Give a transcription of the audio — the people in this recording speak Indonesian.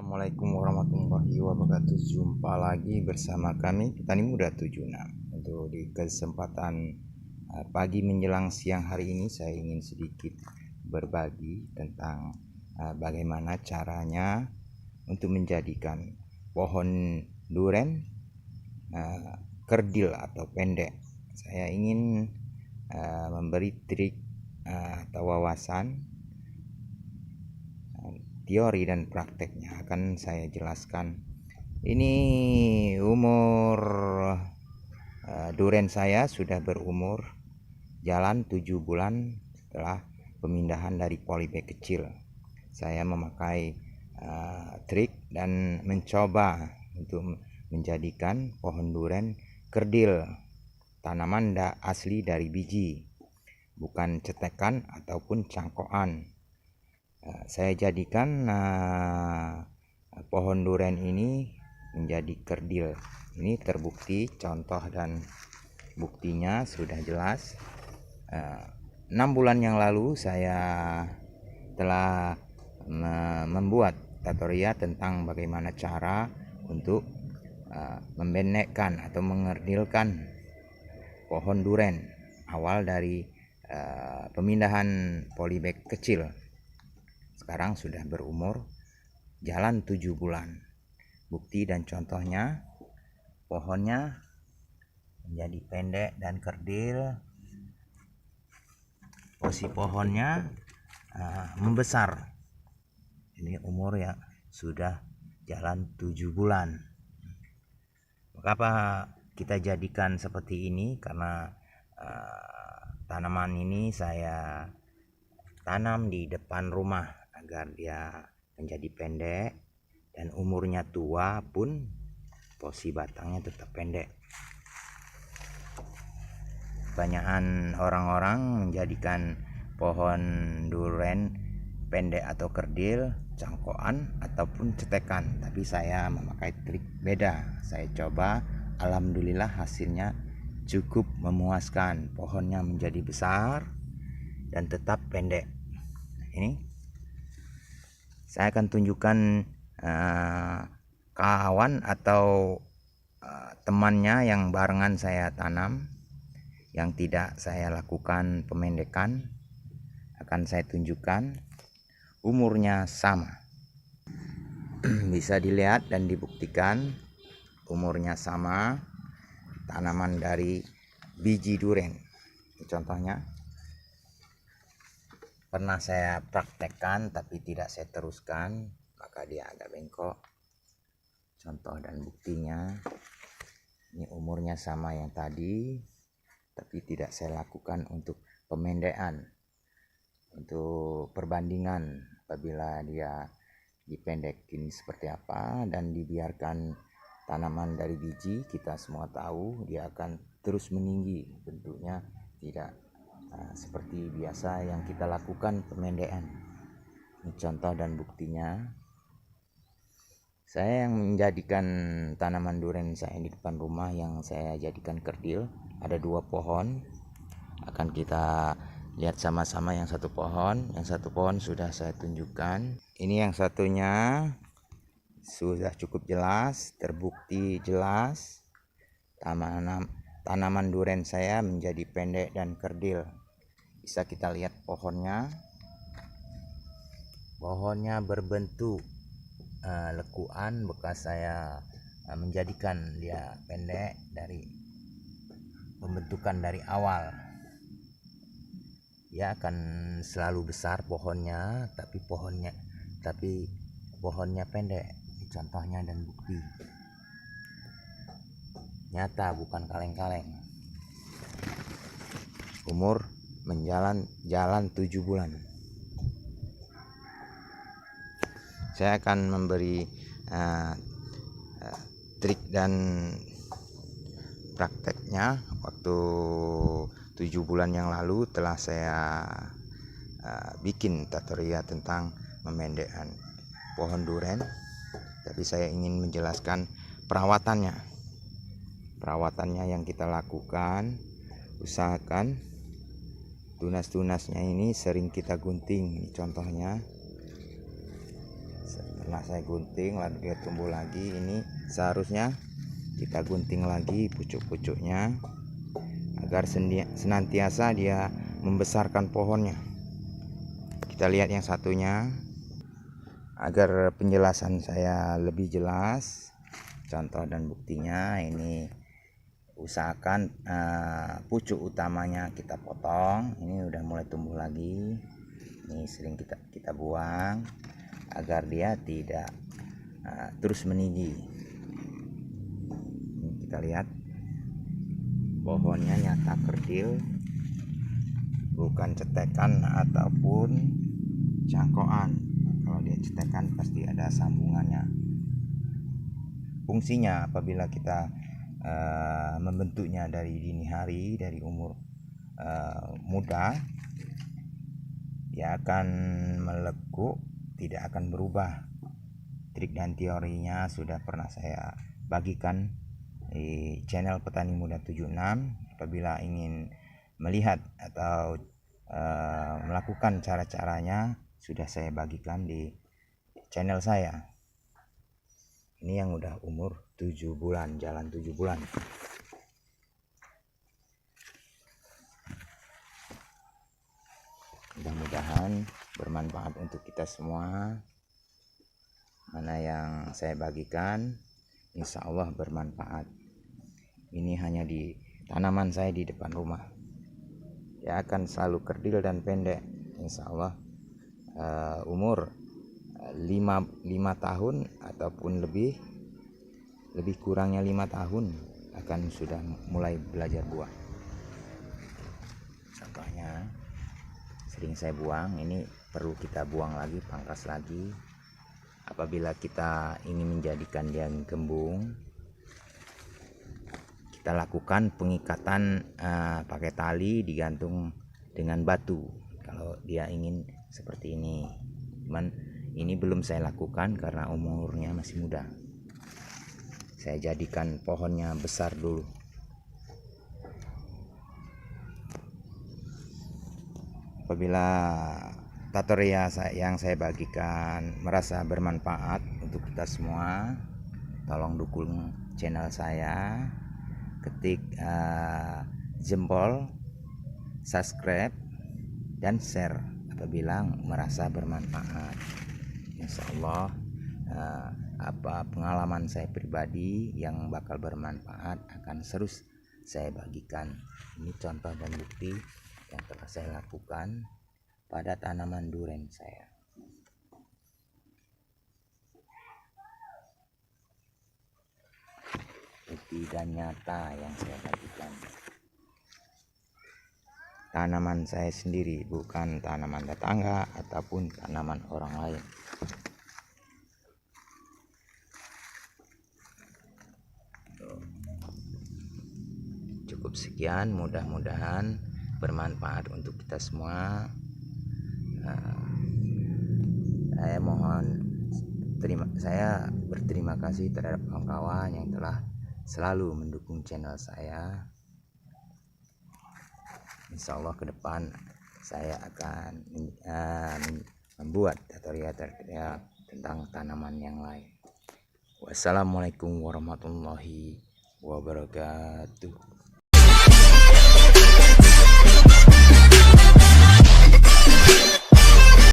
Assalamualaikum warahmatullahi wabarakatuh. Jumpa lagi bersama kami Petani Muda 76. Untuk di kesempatan pagi menjelang siang hari ini, saya ingin sedikit berbagi tentang bagaimana caranya untuk menjadikan pohon duren kerdil atau pendek. Saya ingin memberi trik atau wawasan, teori dan prakteknya akan saya jelaskan. Ini umur duren saya sudah berumur jalan 7 bulan setelah pemindahan dari polybag kecil. Saya memakai trik dan mencoba untuk menjadikan pohon duren kerdil, tanaman asli dari biji, bukan cetekan ataupun cangkokan. Saya jadikan pohon duren ini menjadi kerdil. Ini terbukti, contoh dan buktinya sudah jelas. 6 bulan yang lalu saya telah membuat tutorial tentang bagaimana cara untuk membendekkan atau mengerdilkan pohon duren awal dari pemindahan polybag kecil. Sekarang sudah berumur jalan 7 bulan. Bukti dan contohnya, pohonnya menjadi pendek dan kerdil. Posisi pohonnya membesar. Ini umur ya sudah jalan 7 bulan. Mengapa kita jadikan seperti ini? Karena tanaman ini saya tanam di depan rumah agar dia menjadi pendek, dan umurnya tua pun posisi batangnya tetap pendek. Kebanyakan orang-orang menjadikan pohon duren pendek atau kerdil, cangkokan ataupun cetekan, tapi saya memakai trik beda. Saya coba, alhamdulillah hasilnya cukup memuaskan. Pohonnya menjadi besar dan tetap pendek. Ini saya akan tunjukkan kawan atau temannya yang barengan saya tanam, yang tidak saya lakukan pemendekan. Akan saya tunjukkan umurnya sama. Bisa dilihat dan dibuktikan umurnya sama, tanaman dari biji duren. Contohnya pernah saya praktekkan tapi tidak saya teruskan, maka dia agak bengkok. Contoh dan buktinya, ini umurnya sama yang tadi, tapi tidak saya lakukan untuk pemendekan, untuk perbandingan apabila dia dipendekin seperti apa dan dibiarkan tanaman dari biji. Kita semua tahu dia akan terus meninggi, bentuknya tidak seperti biasa yang kita lakukan pemendekan. Ini contoh dan buktinya. Saya yang menjadikan tanaman duren saya di depan rumah yang saya jadikan kerdil, ada 2 pohon. Akan kita lihat sama-sama yang satu pohon. Yang satu pohon sudah saya tunjukkan. Ini yang satunya sudah cukup jelas, terbukti jelas tanaman duren saya menjadi pendek dan kerdil. Bisa kita lihat pohonnya berbentuk lekuan, bekas saya menjadikan dia pendek dari pembentukan dari awal. Dia akan selalu besar pohonnya, tapi pohonnya pendek. Ini contohnya dan bukti nyata, bukan kaleng-kaleng. Umur jalan 7 bulan. Saya akan memberi trik dan prakteknya. Waktu 7 bulan yang lalu telah saya bikin tutorial tentang memendekkan pohon duren, tapi saya ingin menjelaskan perawatannya yang kita lakukan. Usahakan tunas-tunasnya ini sering kita gunting. Contohnya pernah saya gunting lalu dia tumbuh lagi. Ini seharusnya kita gunting lagi pucuk-pucuknya agar senantiasa dia membesarkan pohonnya. Kita lihat yang satunya agar penjelasan saya lebih jelas. Contoh dan buktinya ini, usahakan pucuk utamanya kita potong. Ini udah mulai tumbuh lagi. Ini sering kita buang agar dia tidak terus meninggi. Ini kita lihat pohonnya nyata kerdil, bukan cetekan ataupun cangkokan. Kalau dia cetekan pasti ada sambungannya. Fungsinya apabila kita membentuknya dari dini hari, dari umur muda, dia akan melekuk, tidak akan berubah. Trik dan teorinya sudah pernah saya bagikan di channel Petani Muda 76. Apabila ingin melihat atau melakukan cara-caranya, sudah saya bagikan di channel saya. Ini yang udah umur 7 bulan, jalan 7 bulan. Mudah-mudahan bermanfaat untuk kita semua. Mana yang saya bagikan insya Allah bermanfaat. Ini hanya di tanaman saya di depan rumah. Ya akan selalu kerdil dan pendek insya Allah. Umur 5 tahun ataupun lebih kurangnya 5 tahun akan sudah mulai belajar buah. Contohnya sering saya buang, ini perlu kita buang lagi, pangkas lagi. Apabila kita ingin menjadikan dia gembung, kita lakukan pengikatan pakai tali digantung dengan batu. Kalau dia ingin seperti ini, cuman ini belum saya lakukan karena umurnya masih muda. Saya jadikan pohonnya besar dulu. Apabila tutorial yang saya bagikan merasa bermanfaat untuk kita semua, tolong dukung channel saya, ketik jempol, subscribe, dan share apabila merasa bermanfaat. Insya Allah apa pengalaman saya pribadi yang bakal bermanfaat akan terus saya bagikan. Ini contoh dan bukti yang telah saya lakukan pada tanaman duren saya. Bukti dan nyata yang saya bagikan. Tanaman saya sendiri, bukan tanaman tetangga ataupun tanaman orang lain. Cukup sekian, mudah-mudahan bermanfaat untuk kita semua. Saya berterima kasih terhadap kawan-kawan yang telah selalu mendukung channel saya. Insya Allah ke depan saya akan membuat tutorial tentang tanaman yang lain. Wassalamualaikum warahmatullahi wabarakatuh.